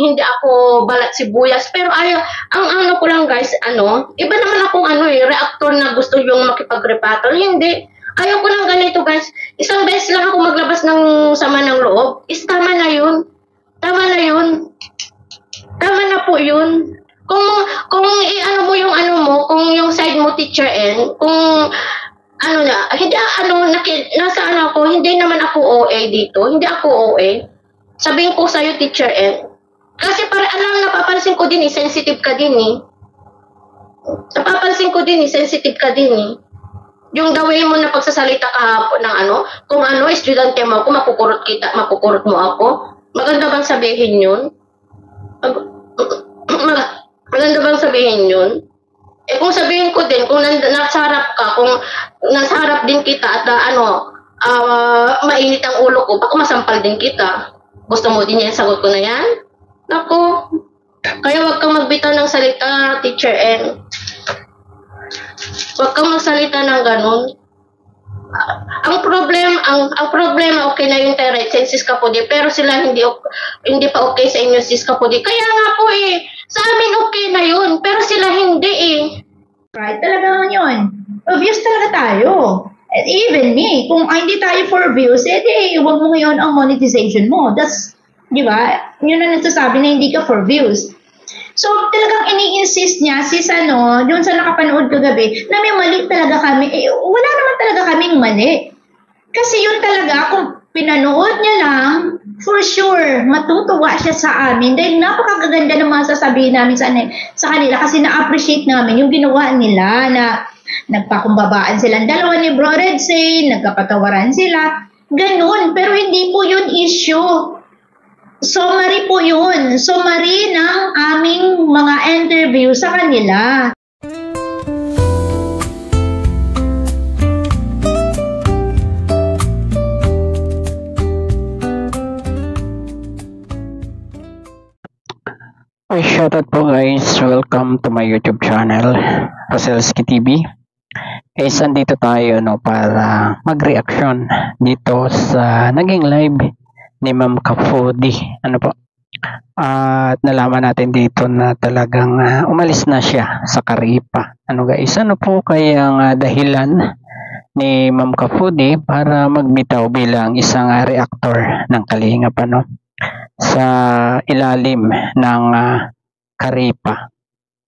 hindi ako balat sibuyas. Pero ang ano ko lang guys, iba naman akong reactor na gusto yung makipag-rebuttal. Hindi. Ayaw ko lang ganito guys. Isang beses lang ako maglabas ng sama ng loob. Tama na yun. Tama na yun. Tama na po yun. Kung mo yung kung yung side mo, Teacher N, kung nasa ko, hindi naman ako OA dito. Hindi ako OA. Sabihin ko sa'yo, Teacher N. Kasi napapansin ko din sensitive ka din Napapansin ko din sensitive ka din Yung the way mo na pagsasalita kahapon ng kung estudyante mo ako, makukurot mo ako. Maganda bang sabihin yun? Maganda bang sabihin yun? Kung sabihin ko din, kung nasa harap ka, kung nasa harap din kita at mainit ang ulo ko, baka masampal din kita. Gusto mo din yan, sagot ko na yan? Naku, kaya wag kang magbitaw ng salita, Teacher N. Wag kang magsalita ng ganun. Ang problema okay na yung Ted, sis Kapudi, pero sila hindi pa okay sa inyo, sis Kapudi. Kaya nga po sa amin okay na yun, pero sila hindi Right, talaga yun. Views talaga tayo. And even me, kung hindi tayo for views, huwag mo ngayon ang monetization mo. That's, di ba? Yun na nagsasabi na hindi ka for views. So, talagang ini-insist niya, doon sa nakapanood ko gabi, na may mali talaga kami. Wala naman talaga kaming mali. Kasi yun talaga, kung pinanood niya lang, for sure, matutuwa siya sa amin. Dahil napakaganda ng mga sasabihin namin sa kanila. Kasi na-appreciate namin yung ginawa nila na nagpakumbabaan silang dalawa ni Bro Redsay, nagkapatawaran sila. Ganun. Pero hindi po yun issue. Summary po yun. Summary ng aming mga interview sa kanila. Hi, shoutout po guys. Welcome to my YouTube channel, Roselski TV. Guys, andito tayo para mag-reaction dito sa naging live ni Ma'am Kapudi. At nalaman natin dito na talagang umalis na siya sa Caripa. Guys, po kaya dahilan ni Ma'am Kapudi para magbitaw bilang isang reactor ng Kalingap sa ilalim ng Caripa.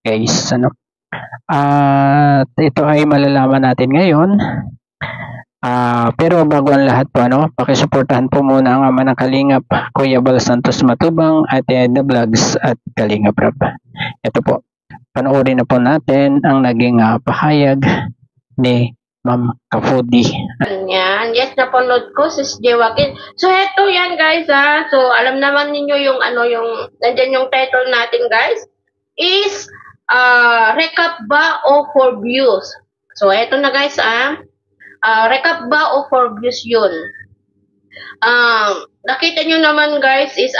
Guys, at ito ay malalaman natin ngayon. Pero bago ang lahat po, pakisuportahan po muna ang ama ng Kalingap, Kuya Bal Santos Matubang, at The Vlogs at Kalingap Rap. Ito po, panoorin na po natin ang naging pahayag ni Ma'am Kapudi. Yan, yes, napanood ko si Joaquin. So, eto yan guys So, alam naman ninyo yung nandyan yung title natin guys, is recap ba o for views? So, eto na guys recap ba o for views yun? Nakita nyo naman guys is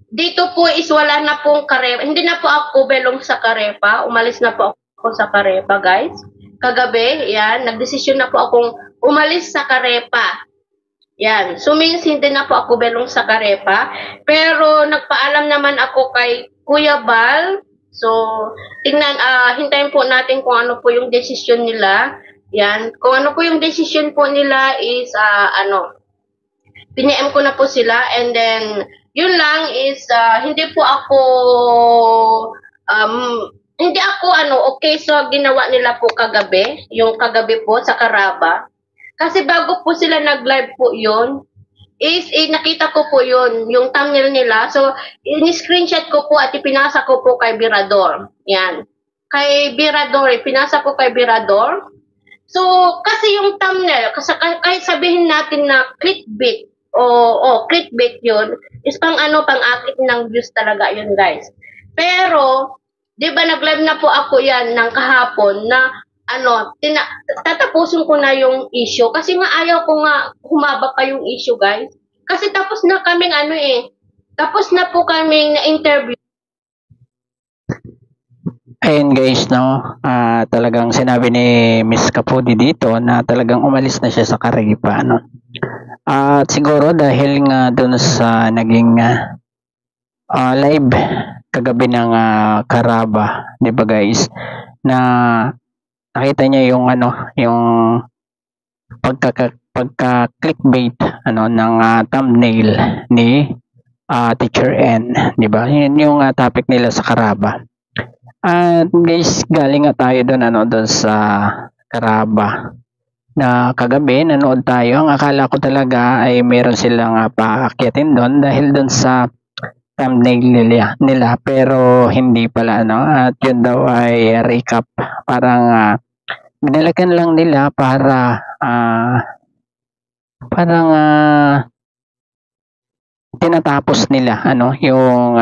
dito po is wala na pong Carepa. Hindi na po ako belong sa Carepa. Umalis na po ako sa Carepa guys. Kagabi, yan, nagdesisyon na po akong umalis sa Carepa. Yan, so means hindi na po ako belong sa Carepa. Pero nagpaalam naman ako kay Kuya Bal. So, hintayin po natin kung ano po yung desisyon nila. Yan, kung ano po yung decision po nila is, pini-M ko na po sila, and then, yun lang is, hindi ako, okay, so ginawa nila po kagabi, yung kagabi po sa Caraba, kasi bago po sila nag-live po yun, is, nakita ko po yun, yung thumbnail nila, so, in-screenshot ko po at ipinasa ko po kay Birador, yan, kay Birador, ipinasa ko kay Birador. So, kasi yung thumbnail, kahit sabihin natin na clickbait, clickbait yun, is pang-akit ng views talaga yun guys. Pero, di ba nag-live na po ako yan ng kahapon na, tatapusin ko na yung issue. Kasi nga ayaw ko nga humaba pa yung issue guys. Kasi tapos na kaming tapos na po kaming na-interview. Ayun guys, talagang sinabi ni Miss Kapudi dito na talagang umalis na siya sa Caripa, At siguro dahil nga doon sa naging live kagabi ng Karaba, 'di ba guys? Na nakita niya yung yung pagka clickbait ng thumbnail ni Teacher N, 'di ba? Yun yung topic nila sa Karaba. At guys, galing nga tayo doon sa Karaba na kagabi nanood tayo. Ang akala ko talaga ay meron silang paakyatin doon dahil doon sa thumbnail nila, pero hindi pala at yun daw ay recap, parang binalakan lang nila para parang tinatapos nila yung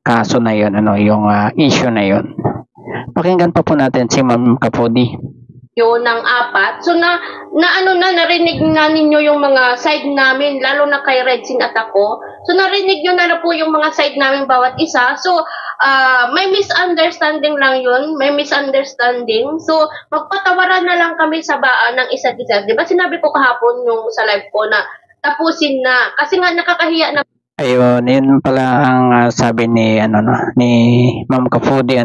kaso na yun, yung issue na yun. Pakinggan pa po natin si Ma'am Kapodi. Yun ng 4. So narinig na ninyo yung mga side namin, lalo na kay Redsing at ako. So narinig nyo na po yung mga side namin bawat isa. So may misunderstanding lang yun, may misunderstanding. So magpatawaran na lang kami sa baan ng isa't isa. Di ba sinabi ko kahapon yung sa live ko na tapusin na, kasi nga nakakahiya na. Ayun, yun pala ang sabi ni ni Ma'am Kapodi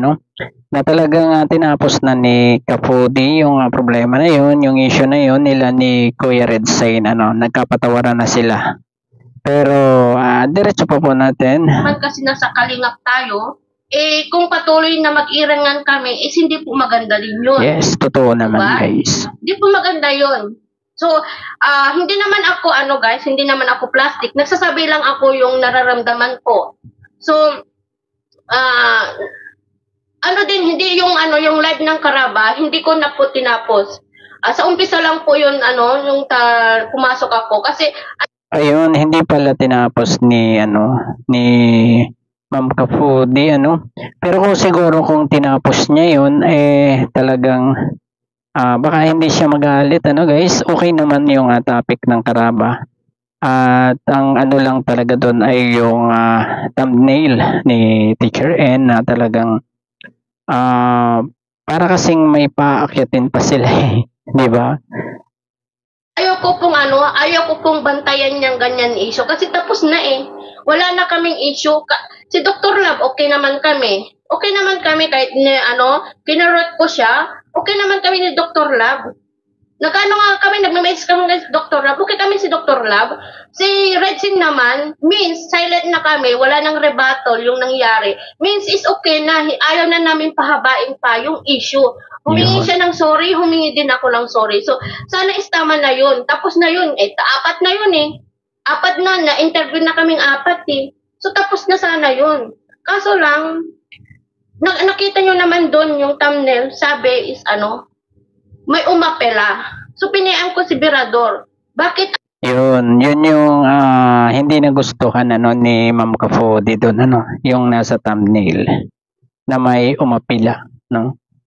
na talagang tinapos na ni Kapodi yung problema na yun, yung issue na yun nila ni Kuya Redsing, nagkapatawaran na sila. Pero diretso pa po natin. Kasi nasa kalingap tayo, kung patuloy na mag-irangan kami, hindi po maganda din yun. Yes, totoo naman, diba? Guys. Hindi po maganda yun. So, hindi naman ako, guys, hindi naman ako plastic. Nagsasabi lang ako yung nararamdaman ko. So, hindi yung yung live ng Karaba, hindi ko na po tinapos. Sa umpisa lang po yun, yung pumasok ako. Kasi, ayun, hindi pala tinapos ni Ma'am Kapodi, Pero kung siguro kung tinapos niya yun, talagang baka hindi siya magalit, guys. Okay naman yung topic ng Karaba. At ang lang talaga doon ay yung thumbnail ni Teacher N na talagang para kasing may paakyatin pa sila, di ba? Ayoko pong bantayan niyang ganyan issue kasi tapos na wala na kaming issue. Si Dr. Love, okay naman kami. Okay naman kami kahit kinarot ko siya. Okay naman kami ni Dr. Love. Nagme-message kami ni Dr. Love. Okay kami si Dr. Love. Si Redsing naman, means silent na kami. Wala nang rebuttal yung nangyari. Means is okay na. Ayaw na namin pahabain pa yung issue. Humingi siya ng sorry, humingi din ako ng sorry. So, sana tama na yun. Tapos na yun. 4 na yun 4 na-interview na kaming 4 So, tapos na sana yun. Kaso lang, nakita nyo naman doon yung thumbnail, sabi is may umapela. So, pinayaan ko si Birador. Bakit? Yun yung hindi nagustuhan ni Ma'am Kapodi doon, yung nasa thumbnail na may umapila,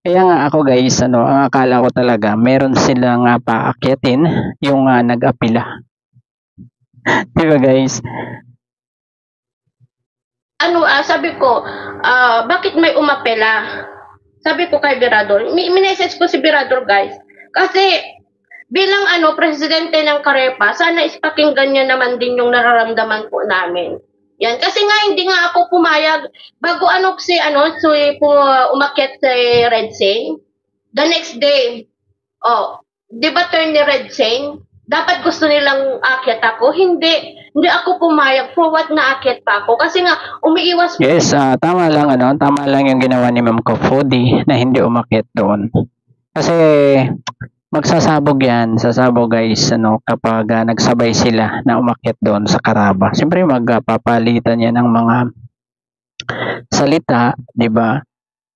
Kaya nga ako guys, ang akala ko talaga meron silang paakyatin yung nag-apila. Diba guys? Sabi ko, bakit may umapela? Sabi ko kay Birador, minessage ko si Birador guys. Kasi bilang presidente ng Karepa, sana ispakinggan niya naman din yung nararamdaman po namin. Yan, kasi nga hindi nga ako pumayag bago umakyat si Redsing. The next day, di ba turn ni Redsing? Dapat gusto nilang akyat ako. Hindi ako pumayag. For what na akyat pa ako? Kasi nga, umiiwas. Yes, tama lang tama lang yung ginawa ni Ma'am Kapodi na hindi umakyat doon. Kasi magsasabog yan, sasabog guys, kapag nagsabay sila na umakyat doon sa Karaba. Siyempre magpapalitan yan ng mga salita, di ba?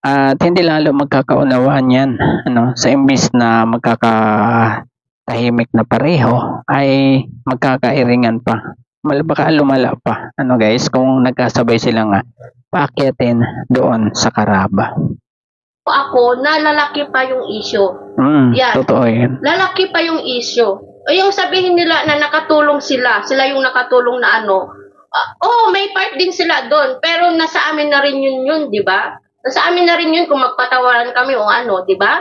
At hindi lalo magkakaunawaan yan, sa imbis na magkakatahimik na pareho, ay magkakairingan pa. Baka lumala pa, guys, kung nagkasabay silang paakyatin doon sa Karaba. Ako na lalaki pa yung issue. Yan. Totoo yan. Lalaki pa yung issue. Yung sabihin nila na nakatulong sila yung nakatulong na may part din sila doon, pero nasa amin na rin yun, di ba? Nasa amin na rin yun kung magpatawaran kami o di ba?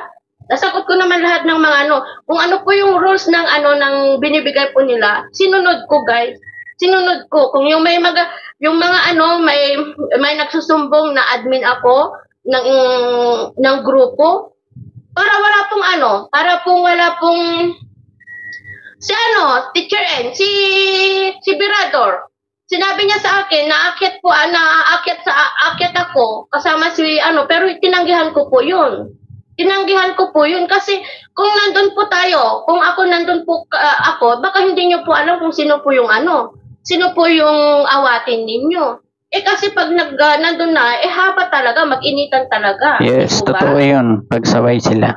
Nasagot ko naman lahat ng mga kung ano po yung rules ng ng binibigay po nila, sinunod ko guys. sinunod ko. Kung yung yung mga ano, may nagsusumbong na admin ako ng grupo, para wala pong ano, para pong wala pong si ano, Teacher N, si Birador. Sinabi niya sa akin na aakyat ako kasama si ano, pero tinanggihan ko po 'yun. Tinanggihan ko po 'yun kasi kung nandun po tayo, kung ako nandun po ako, baka hindi niyo po alam kung sino po yung ano, sino po yung awatin ninyo. Kasi pag nandun na, haba talaga, mag-initan talaga. Yes, di po ba? totoo yun. Pagsaway sila.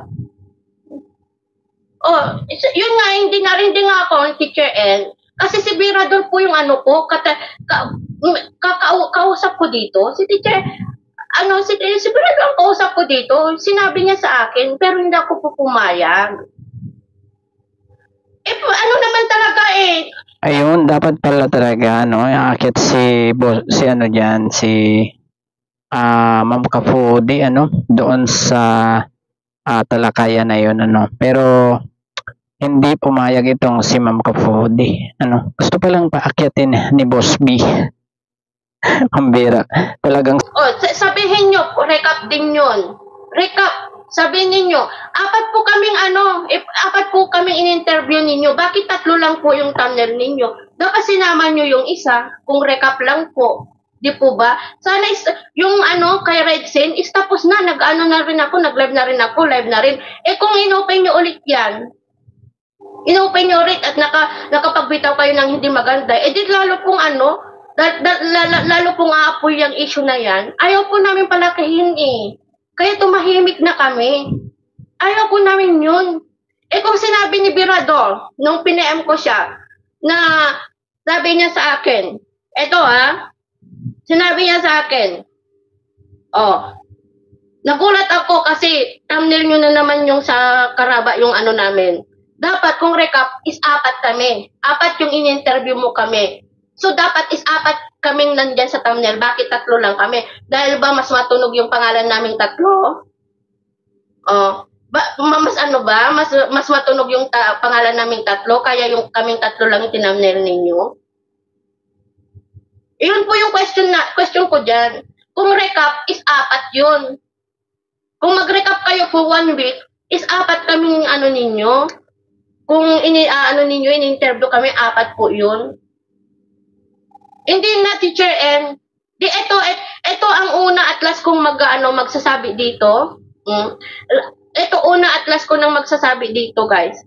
Oh, yun nga, hindi nga ako ang Teacher N. Kasi si Birador po yung ano ko, kausap ko dito. Si Teacher, si Birador ang kausap ko dito. Sinabi niya sa akin, pero hindi ako po pumayag. Ano naman talaga Ayun, dapat pala talaga, aakyat si ano dyan, si Ma'am Kafudi, doon sa talakayan na yun, Pero, hindi pumayag itong si Ma'am Kafudi, Gusto pa lang paakyatin ni Boss B. Pambira. Talagang, sabihin nyo, recap din yun. Recap. Sabihin ninyo, apat po kaming in-interview ninyo. Bakit 3 lang po yung thumbnail ninyo? Dapat sinama nyo yung isa, kung recap lang po. Di po ba? Sana yung kay Redsin, tapos na, nag-ano na rin ako, nag-live na rin ako, live na rin. Kung inopen nyo ulit yan, inopen nyo ulit at nakapagbitaw kayo ng hindi maganda, di lalo pong lalo pong aapoy yung issue na yan. Ayaw po namin palakihin Kaya tumahimik na kami. Ayaw po namin yun. Kung sinabi ni Birador, nung pina-M ko siya, na sabi niya sa akin, sinabi niya sa akin, nagulat ako kasi thumbnail nyo na naman yung sa Karaba, yung namin. Dapat kung recap is 4 kami. 4 yung in-interview mo kami. So, dapat is 4 kaming nandyan sa thumbnail. Bakit 3 lang kami? Dahil ba mas matunog yung pangalan naming 3? Mas matunog yung pangalan naming 3, kaya yung kaming 3 lang yung thumbnail ninyo? Yun po yung question ko dyan. Kung recap is 4 yun. Kung mag-recap kayo for 1 week, is 4 kaming ninyo. Kung in-interview kami, 4 po yun. Hindi na, Teacher N. Ito ang una at last kong magsasabi dito. Ito una at last ko nang magsasabi dito, guys.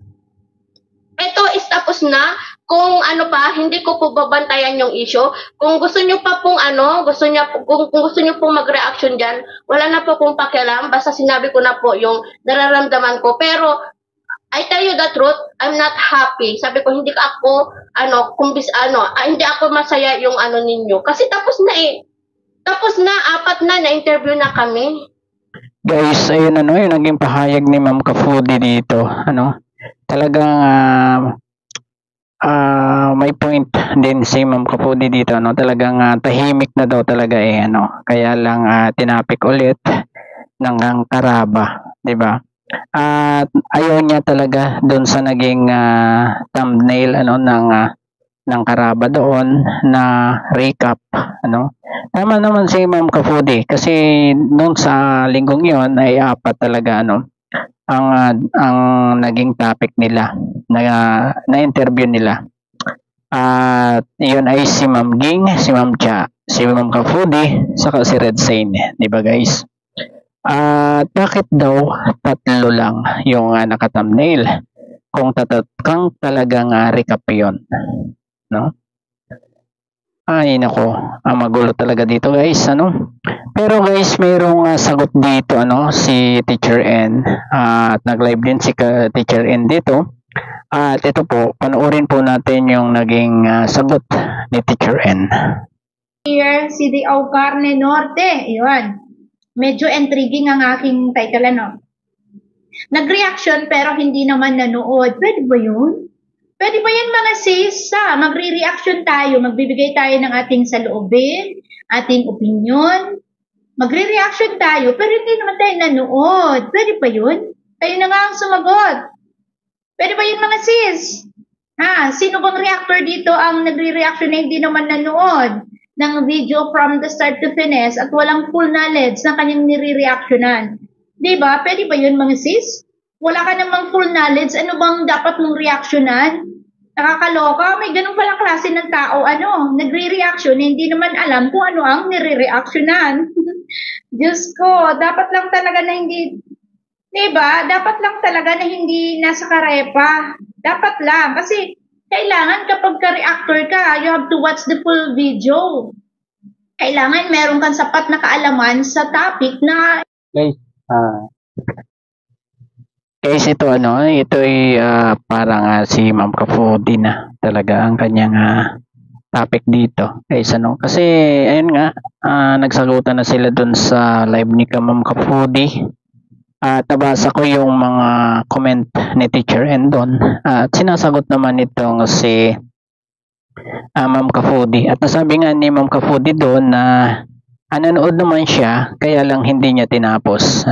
Ito is tapos na. Kung hindi ko po babantayan yung issue. Kung gusto niyo pa pong kung gusto niyo pong mag-reaction diyan, wala na po akong pakialam. Basta sinabi ko na po yung nararamdaman ko. Pero I tell you the truth, I'm not happy. Sabi ko, hindi ako, hindi ako masaya yung ninyo. Kasi tapos na Tapos na, 4 na-interview na kami. guys, ayun yung naging pahayag ni Ma'am Kafudi dito. Talagang may point din si Ma'am Kafudi dito. Talagang tahimik na daw talaga Kaya lang tinapik ulit ng Karaba, 'di ba? At ayaw niya talaga doon sa naging thumbnail ng Karaba doon na recap Tama naman si Ma'am Kafudi kasi noon sa linggong 'yon ay 4 talaga ang naging topic nila na interview nila. At yun ay si Ma'am Ging, si Ma'am Cha, si Ma'am Kafudi, saka si Red Sane, 'di ba guys? At bakit daw 3 lang yung naka-thumbnail kung talagang recap yun, Ay nako, magulo talaga dito guys, Pero guys, mayroong sagot dito si Teacher N at nag-live din si Teacher N dito. At ito po, panoorin po natin yung naging sagot ni Teacher N. Here, CDO Carne Norte. Yun. Medyo intriguing ang aking title, Nag-reaction pero hindi naman nanood. Pwede ba yun? Pwede ba yan mga sis? Magre-reaction tayo, magbibigay tayo ng ating saloobin, ating opinion. Magre-reaction tayo pero hindi naman tayo nanood. Pwede ba yun? Kayo na nga ang sumagot. Pwede ba yun mga sis? Sino bang reactor dito ang nagre-reaction na hindi naman nanood ng video from the start to finish at walang full knowledge ng kanyang nire-reactionan? Diba? Pwede ba yun mga sis? Wala ka namang full knowledge, ano bang dapat mong reactionan? Nakakaloka, may ganun palang klase ng tao, nagre-reaction, hindi naman alam kung ano ang nire-reactionan. Diyos ko, dapat lang talaga na hindi, diba? Dapat lang talaga na hindi nasa karepa. Dapat lang, kasi kailangan kapag ka-reactor ka, you have to watch the full video. Kailangan meron kang sapat na kaalaman sa topic na Guys, ito ito ay parang si Ma'am Kafudi na talaga ang kanyang topic dito. Guys, kasi ayun nga, nagsagutan na sila dun sa live ni Ma'am Kafudi. At nabasa ko yung mga comment ni Teacher N doon. At sinasagot naman itong si Ma'am Kafudi. At nasabi nga ni Ma'am Kafudi doon na nanood naman siya, kaya lang hindi niya tinapos.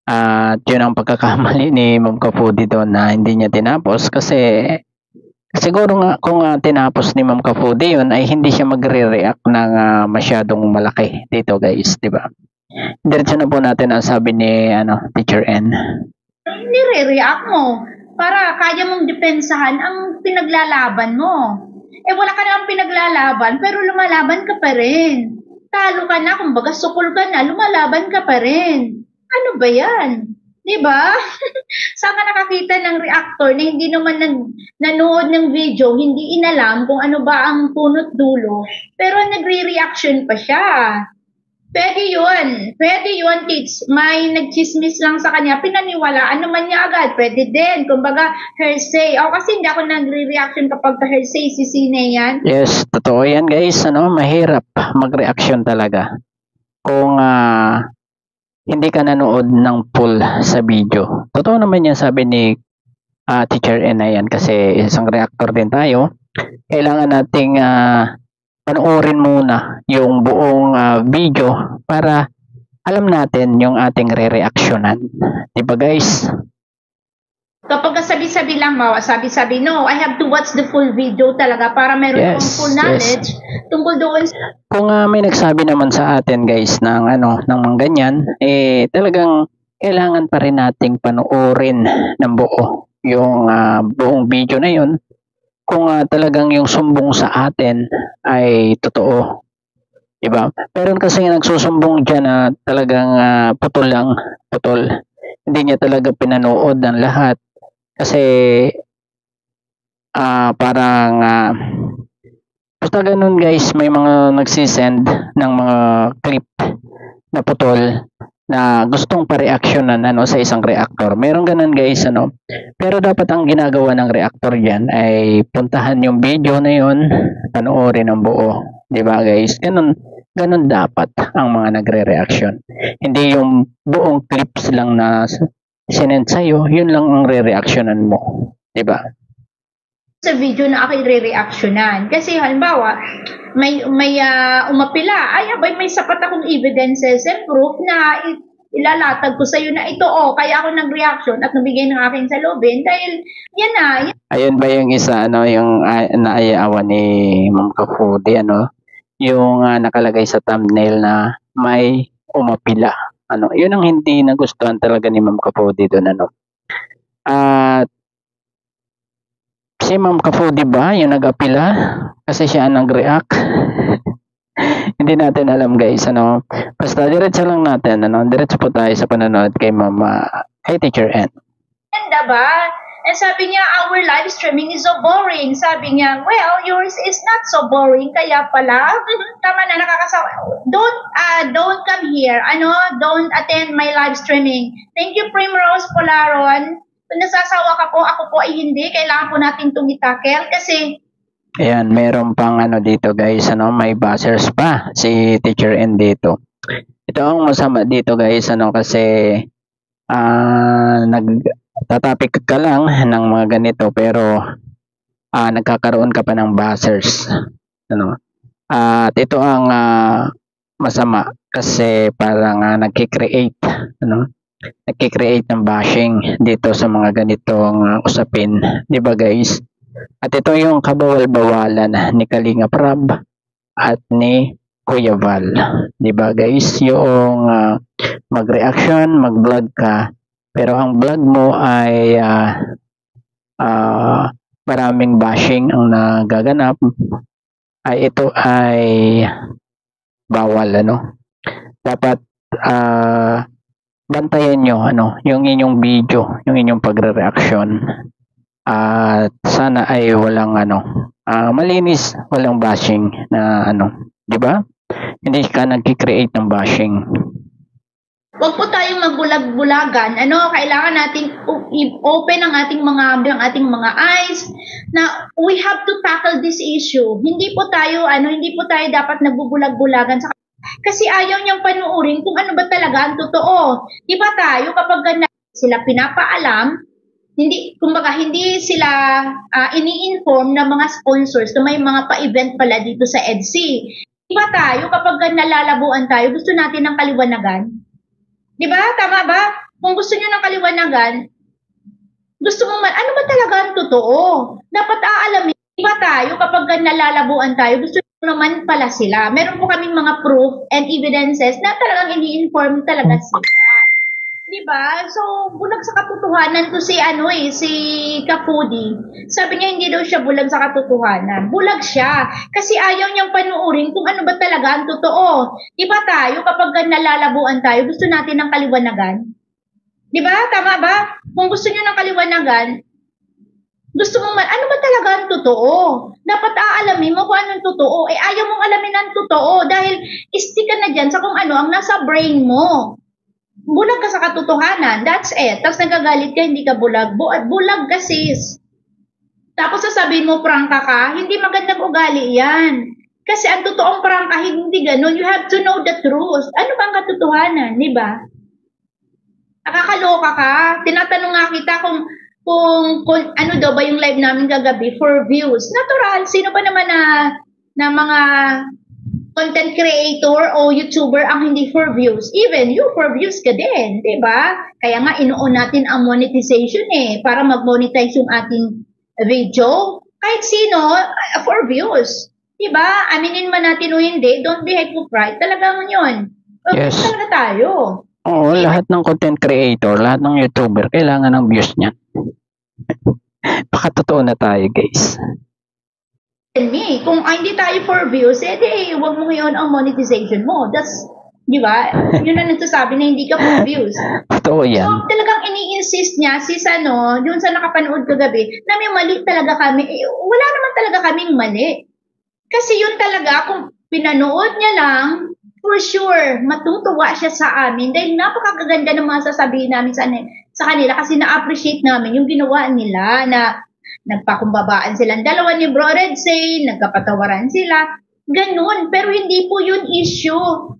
At yun ang pagkakamali ni Ma'am Kafudi doon na hindi niya tinapos kasi siguro nga kung tinapos ni Ma'am Kafudi yun ay hindi siya magre-react ng masyadong malaki dito guys, di ba? Diretso na po natin ang sabi ni Teacher N. nire-react mo para kaya mong depensahan ang pinaglalaban mo. Wala ka namang pinaglalaban pero lumalaban ka pa rin. Talo ka na, kumbaga sukol ka na, lumalaban ka pa rin. Ano ba yan? Diba? Saan ka nakakita ng reactor na hindi naman nanood ng video, hindi inalam kung ano ba ang punot dulo, pero nagre-reaction pa siya. Pwede yun, kids. May nagchismis lang sa kanya, pinaniwalaan naman niya agad. Pwede din, kumbaga, hearsay. Kasi hindi ako nagre-reaction kapag hearsay, si Sine yan. Yes, totoo yan guys. Mahirap mag-reaction talaga. Kung hindi ka nanood ng full sa video. Totoo naman yan sabi ni Teacher N na yan kasi isang reactor din tayo. Kailangan nating panoorin muna yung buong video para alam natin yung ating re-reactionan. Diba guys? Kapag sabi-sabi lang, sabi-sabi, no, I have to watch the full video talaga para meron akong full knowledge tungkol doon. Kung may nagsabi naman sa atin guys ng ng mga ganyan, talagang kailangan pa rin nating panoorin ng buo yung buong video na yun. Kung talagang yung sumbong sa atin ay totoo. Diba? Pero kasi nagsusumbong dyan na talagang putol lang. Putol. Hindi niya talaga pinanood ng lahat. Kasi parang basta ganun guys, may mga nagsisend ng mga clip na putol na gustong pa-reactionan sa isang reactor. Meron ganun guys, Pero dapat ang ginagawa ng reactor diyan ay puntahan yung video na yon, panoorin ang buo. 'Di ba guys? Ganun dapat ang mga nagre-reaction. Hindi yung buong clips lang na sinend sa'yo, yun lang ang re-reactionan mo. 'Di ba? Sa video na ako'y re-reactionan. Kasi halimbawa, may umapila, may sapat akong evidences and proof na ilalatag ko sa'yo na ito, kaya ako nag-reaction at nabigay ng aking salubin dahil yan na. Ayun ba yung isa, yung naayawan ni Ma'am Kafudi, yung nakalagay sa thumbnail na may umapila. Yun ang hindi nagustuhan talaga ni Ma'am Kafudi doon, At si Ma'am Kafudi ba yung nag-apila kasi siya ang nag-react? Hindi natin alam guys, basta diretso lang natin, diretso po tayo sa panonood kay Teacher N. Ganda ba? And sabi niya, our live streaming is so boring. Sabi niya, well, yours is not so boring, kaya pala. Tama na, nakakasawa. Don't come here, don't attend my live streaming. Thank you, Primrose Polaron. Kung nasasawa ka po, ako po ay hindi. Kailangan po natin itong itakel kasi... Ayan, meron pang dito guys, may buzzers pa si Teacher N dito. Ito ang masama dito guys, kasi nagtatapik ka lang ng mga ganito pero nagkakaroon ka pa ng buzzers. At ito ang masama kasi parang nagki-create ng bashing dito sa mga ganitong usapin, 'di ba guys? At ito yung kabawal-bawalan ni Kalinga Prab at ni Kuya Val. Di ba guys? Yung mag-reaction, mag-vlog ka, pero ang vlog mo ay maraming bashing ang nagaganap, ay ito ay bawal, ano? Dapat bantayan nyo yung inyong video, yung inyong pagre-reaction, at sana ay walang malinis, walang bashing na di ba? Hindi ka nag-create ng bashing. Huwag po tayong magbulag-bulagan. Kailangan nating open ang ating mga eyes na we have to tackle this issue. Hindi po tayo dapat nagbubulag-bulagan kasi ayaw niyang panuurin kung ano ba talaga ang totoo. Di ba tayo kapag sila pinapaalam, hindi sila ini-inform ng mga sponsors na may mga pa-event pala dito sa EDSI. Di ba tayo kapag nalalabuan tayo, gusto natin ng kaliwanagan? Di ba? Tama ba? Kung gusto niyo ng kaliwanagan, gusto mo ano ba talaga ang totoo? Dapat aalamin. Di ba tayo kapag nalalabuan tayo, gusto naman pala sila. Meron po kaming mga proof and evidences na talagang ini-inform talaga sila. Diba? So, bulag sa katotohanan to si Kapudi. Sabi niya hindi daw siya bulag sa katotohanan. Bulag siya. Kasi ayaw niyang panuurin kung ano ba talaga ang totoo. Diba tayo, kapag nalalabuan tayo, gusto natin ng kaliwanagan? Diba? Tama ba? Kung gusto niyo ng kaliwanagan, gusto mo ano ba talaga ang totoo? Dapat aalamin mo kung anong totoo. Ayaw mong alamin ang totoo dahil stick ka na dyan sa kung ano ang nasa brain mo. Bulag ka sa katotohanan. That's it. Tapos nagagalit ka, hindi ka bulag. Bulag ka, sis. Tapos sasabihin mo, prangka ka. Hindi magandang ugali yan. Kasi ang totoong prangka, hindi ganun. You have to know the truth. Ano ba ang katotohanan? Diba? Nakakaloka ka. Tinatanong nga kita kung ano daw ba yung live namin kagabi for views. Natural. Sino ba naman na mga content creator o YouTuber ang hindi for views? Even you for views ka din, di ba? Kaya nga inuon natin ang monetization para mag-monetize yung ating video. Kahit sino, for views. Di ba? Aminin man natin o hindi, don't be hypocrite. Talagang yun. Yes. Talaga tayo. Oo, lahat ng content creator, lahat ng YouTuber, kailangan ng views niyan. Baka totoo na tayo, guys. Me, kung hindi tayo for views, wag mo ngayon ang monetization mo. That's, di ba? Yun na nagsasabi na hindi ka for views. Totoo yan. So, talagang ini-insist niya, dun sa nakapanood kagabi, na may mali talaga kami. Wala naman talaga kaming mali. Kasi yun talaga, kung pinanood niya lang, for sure, matutuwa siya sa amin dahil napakaganda ng mga sasabihin namin sa kanila kasi na-appreciate namin yung ginawa nila na nagpakumbabaan silang dalawa ni Bro Red Say, nagkapatawaran sila, ganun. Pero hindi po yun issue.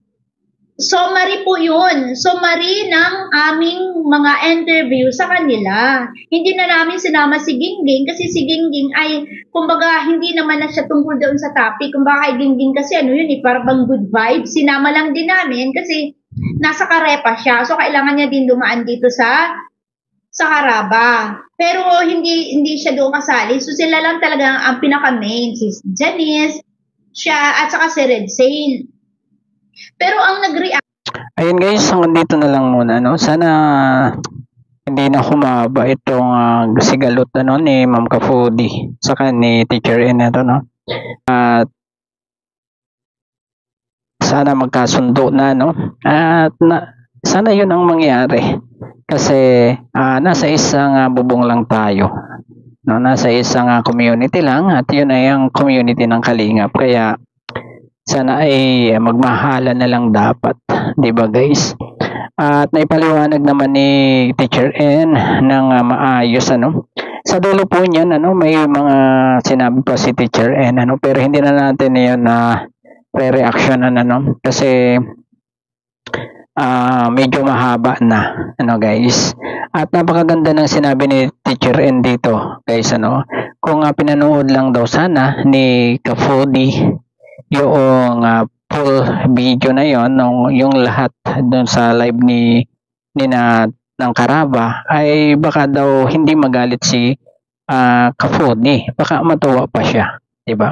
Summary po yun. Summary ng aming mga interview sa kanila. Hindi na namin sinama si Gingging kasi si Gingging ay, kumbaga, hindi naman na siya tungkol doon sa topic. Kumbaga kay Gingging kasi parang good vibes. Sinama lang din namin kasi nasa Karepa siya. So, kailangan niya din dumaan dito sa Caraba. Pero hindi siya doon kasali. So sila lang talaga ang pinaka-main. Si Janice, siya, at saka si Red Sane. Pero ang nag-react. Ayun guys, hanggang dito na lang muna. Sana hindi na humaba itong sigalot ni Ma'am Kapudi saka ni Teacher N. At sana magkasundo na. At sana yun ang mangyari. Kasi nasa isang bubong lang tayo. Nasa isang community lang at yun ay ang community ng Kalingap. Kaya sana ay magmahalan na lang dapat. Diba guys? At naipaliwanag naman ni Teacher N ng maayos. Sa dulo po niyan, may mga sinabi pa si Teacher N. Pero hindi na natin yun re-reaction kasi medyo mahaba na guys. At napakaganda ng sinabi ni Teacher N dito guys. Kung pinanood lang daw sana ni Kapudi yung full video na yon, yung lahat doon sa live ng Karaba, ay baka daw hindi magalit si Kafodi, baka matuwa pa siya, 'di ba?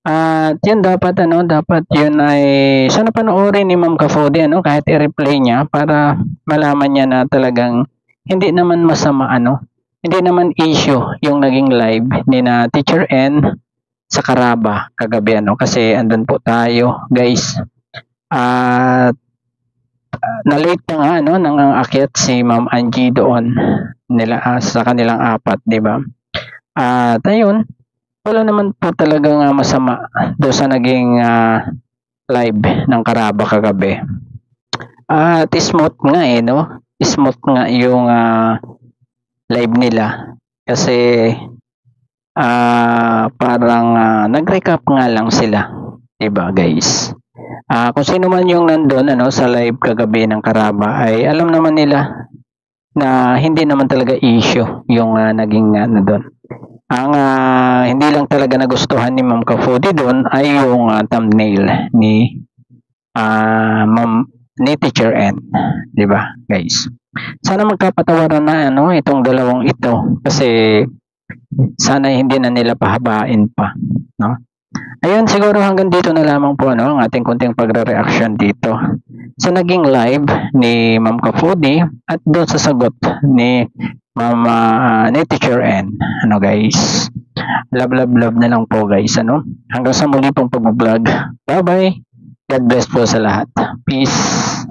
At yun dapat dapat yun ay sana panoorin ni Ma'am Kafodi kahit i-replay niya para malaman niya na talagang hindi naman masama hindi naman issue yung naging live ni na Teacher N sa Caraba kagabi kasi andun po tayo, guys. At na-late pa nga nang akyat si Ma'am Angie doon nila sa kanilang apat, 'di ba? At ayun, wala naman po talagang masama do sa naging live ng Caraba kagabi. At smooth nga smooth nga yung live nila kasi parang nag-recap nga lang sila, 'di ba, guys? Kung sino man yung nandun sa live kagabi ng Caraba ay alam naman nila na hindi naman talaga issue yung naging doon. Ang hindi lang talaga nagustuhan ni Ma'am Kafodi doon ay yung thumbnail ni ni Teacher N, 'di ba, guys? Sana magkapatawaran na itong dalawang ito kasi sana hindi na nila pahabain pa, no? Ayun, siguro hanggang dito na lamang po ang ating kunting pagre-reaction dito sa naging live ni Ma'am Kafodi at doon sa sagot ni ni Teacher N. Guys, love na lang po, guys. Hanggang sa muli pong pag-vlog. Bye bye, God bless po sa lahat. Peace.